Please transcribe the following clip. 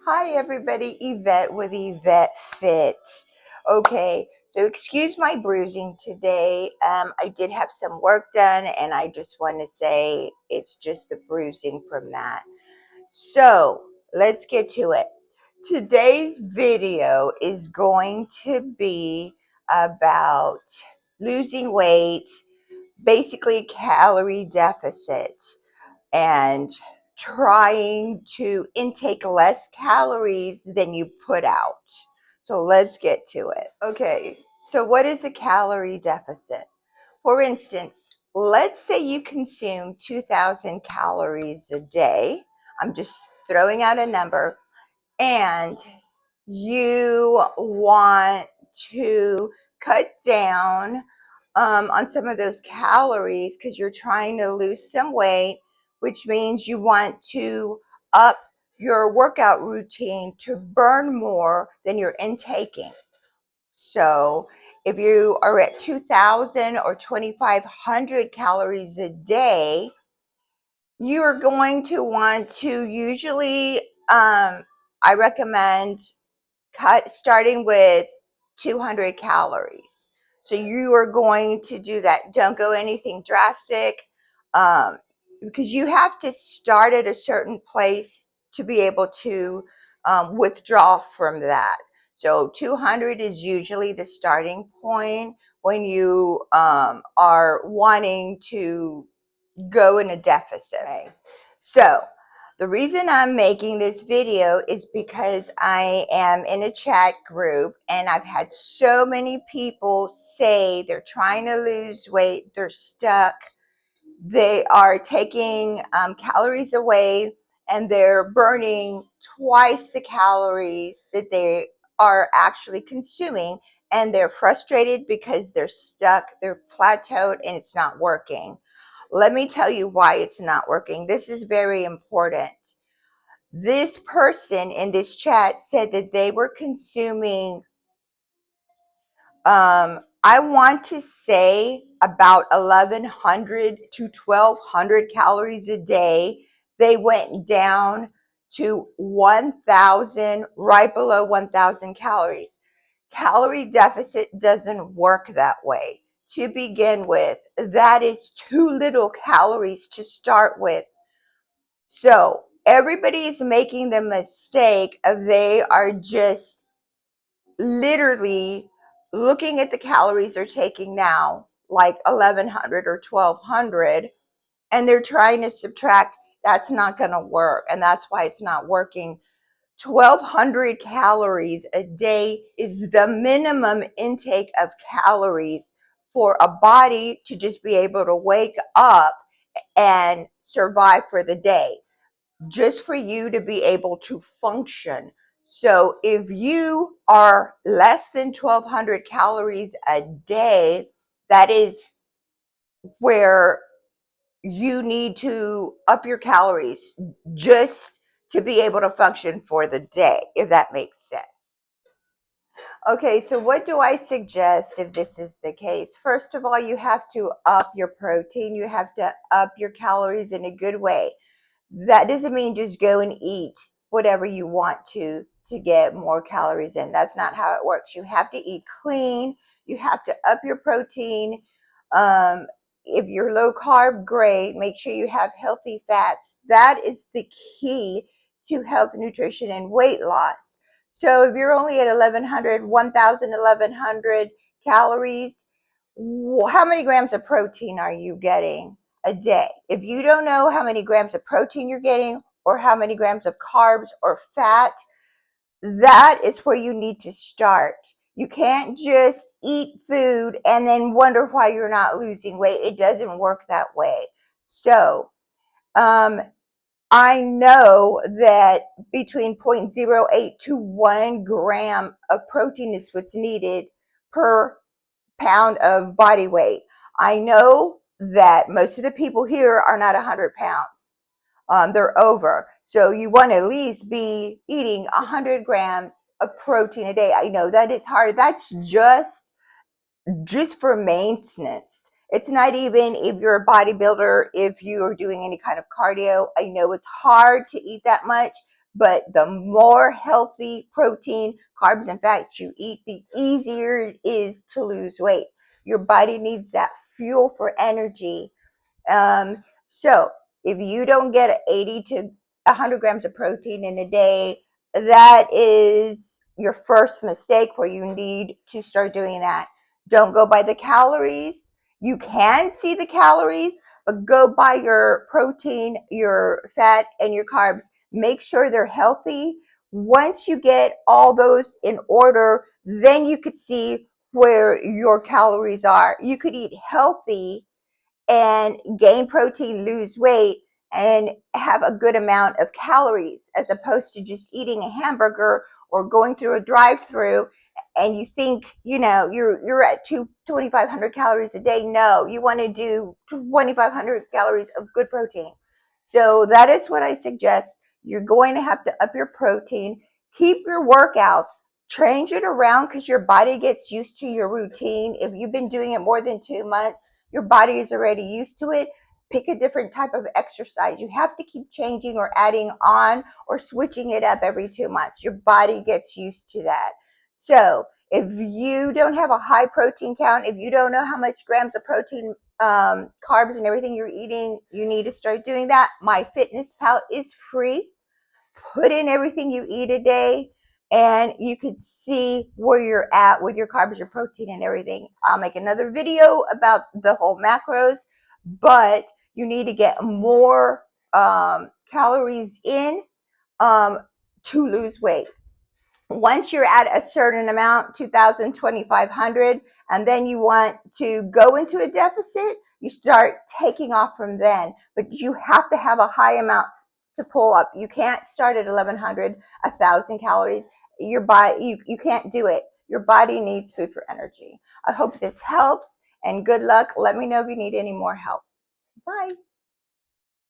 Hi everybody, Yvette with Yvette Fit. Okay, so excuse my bruising today. I did have some work done and I just want to say it's just the bruising from that. So let's get to it. Today's video is going to be about losing weight, basically calorie deficit, and trying to intake less calories than you put out. So let's get to it. Okay, so what is a calorie deficit? For instance, let's say you consume 2,000 calories a day. I'm just throwing out a number, and you want to cut down on some of those calories because you're trying to lose some weight, which means you want to up your workout routine to burn more than you're intaking. So if you are at 2,000 or 2,500 calories a day, you are going to want to usually, I recommend starting with 200 calories. So you are going to do that. Don't go anything drastic, um, because you have to start at a certain place to be able to withdraw from that. So 200 is usually the starting point when you are wanting to go in a deficit. Okay. So the reason I'm making this video is because I am in a chat group and I've had so many people say they're trying to lose weight, they're stuck, they are taking calories away and they're burning twice the calories that they are actually consuming, and they're frustrated because they're stuck, they're plateaued, and it's not working. Let me tell you why it's not working. This is very important. This person in this chat said that they were consuming, I want to say about 1,100 to 1,200 calories a day. They went down to 1,000, right below 1,000 calories. Calorie deficit doesn't work that way. To begin with, that is too little calories to start with. So everybody is making the mistake of they are just literally looking at the calories they're taking now, like 1,100 or 1,200, and they're trying to subtract. That's not going to work, and that's why it's not working. 1,200 calories a day is the minimum intake of calories for a body to just be able to wake up and survive for the day, just for you to be able to function. So if you are less than 1,200 calories a day, that is where you need to up your calories just to be able to function for the day, if that makes sense. Okay, so what do I suggest if this is the case? First of all, you have to up your protein. You have to up your calories in a good way. That doesn't mean just go and eat whatever you want to get more calories in. That's not how it works. You have to eat clean. You have to up your protein. Um, if you're low carb, great. Make sure you have healthy fats. That is the key to health, nutrition, and weight loss. So if you're only at 1,100, 1,000, 1,100 calories, how many grams of protein are you getting a day? If you don't know how many grams of protein you're getting or how many grams of carbs or fat, that is where you need to start. You can't just eat food and then wonder why you're not losing weight. It doesn't work that way. So, I know that between zero point zero 0.08 to 1 gram of protein is what's needed per pound of body weight. I know that most of the people here are not 100 pounds. They're over. So you want to at least be eating 100 grams of protein a day. I know that is hard. That's just for maintenance. It's not even if you're a bodybuilder, if you are doing any kind of cardio. I know it's hard to eat that much, but the more healthy protein, carbs, and fats you eat, the easier it is to lose weight. Your body needs that fuel for energy. So if you don't get 80 to 100 grams of protein in a day, that is your first mistake where you need to start doing that. Don't go by the calories. You can see the calories, but go by your protein, your fat, and your carbs. Make sure they're healthy. Once you get all those in order, then you could see where your calories are. You could eat healthy and gain protein, lose weight, and have a good amount of calories, as opposed to just eating a hamburger or going through a drive-through and you think, you're at 2,500 calories a day. No, you want to do 2,500 calories of good protein. So that is what I suggest. You're going to have to up your protein. Keep your workouts, change it around, because your body gets used to your routine. If you've been doing it more than 2 months, your body is already used to it. Pick a different type of exercise. You have to keep changing or adding on or switching it up every 2 months. Your body gets used to that. So if you don't have a high protein count, if you don't know how much grams of protein, carbs, and everything you're eating, you need to start doing that. MyFitnessPal is free. Put in everything you eat a day, and you can see where you're at with your carbs, your protein, and everything. I'll make another video about the whole macros, but you need to get more calories in to lose weight. Once you're at a certain amount, 2,000, 2,500, and then you want to go into a deficit, you start taking off from then. But you have to have a high amount to pull up. You can't start at 1,100, 1,000 calories. Your body, you can't do it. Your body needs food for energy. I hope this helps, and good luck. Let me know if you need any more help. Bye.